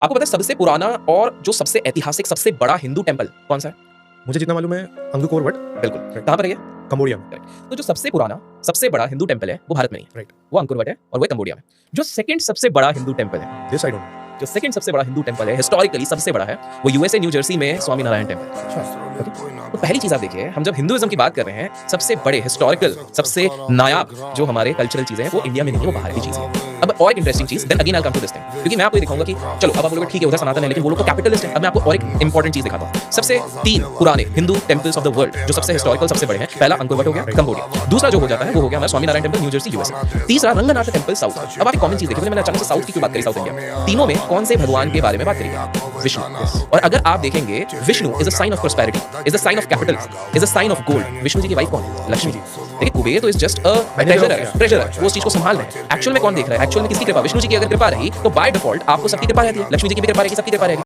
आपको पता है सबसे पुराना और जो सबसे ऐतिहासिक सबसे बड़ा हिंदू टेंपल कौन सा है? मुझे जितना मालूम है अंगकोर वट बिल्कुल। कहाँ पर है ये? कंबोडिया में। तो जो सबसे पुराना सबसे बड़ा हिंदू टेंपल है वो भारत में नहीं है। राइट। वो अंकुर वट है और वो है कंबोडिया में। जो सेकंड सबसे बड़ा हिंदू टेंपल है, दिस आई डोंट जो सेकंड सबसे बड़ा हिंदू टेंपल है हिस्टोरिकली सबसे बड़ा है, वो यूएसए न्यू जर्सी में स्वामी नारायण टेंपल। तो पहली चीज आप देखिए, हम जब हिंदुइज्म की बात कर रहे हैं, सबसे बड़े हिस्टोरिकल सबसे नायाब जो हमारे कल्चरल चीजें हैं वो इंडिया में नहीं है, वो बाहर की चीजें हैं। अब और एक इंटरेस्टिंग चीज, then again I come to this thing, क्योंकि मैं आपको ये दिखाऊंगा कि चलो अब आप बोलोगे ठीक है उधर सनातन है लेकिन वो लोग तो कैपिटलिस्ट है। अब मैं आपको और एक इंपॉर्टेंट चीज दिखाता हूं। सबसे 3 पुराने Hindu temples of the world जो सबसे हिस्टोरिकल सबसे बड़े हैं, पहला अंकुर वट हो गया कंबोडिया, दूसरा जो हो जाता है वो हो गया हमारा Swami Narayan temple New Jersey USA, तीसरा रंगनाथ टेंपल साउथ। अब आप एक कॉमन चीज देखिए, मैंने अचानक से साउथ की क्यों बात करी, साउथ इंडिया तीनों में कौन से भगवान के बारे में बात करेंगे? विष्णु। और अगर आप देखेंगे Vishnu is a sign of prosperity, is a sign of capital, is a sign of gold. Vishnu ji की वाइफ कौन है? लक्ष्मी जी। देखिए कुबेर तो इज जस्ट अ ट्रेजर है, वो उस चीज को संभाल रहे हैं। एक्चुअल में कौन देख रहा है? एक्चुअल में किसकी कृपा? विष्णु जी की अगर कृपा रही तो बाय डिफॉल्ट आपको सबकी कृपा रहती है, लक्ष्मी जी की भी कृपा रहेगी, सबकी कृपा रहेगी।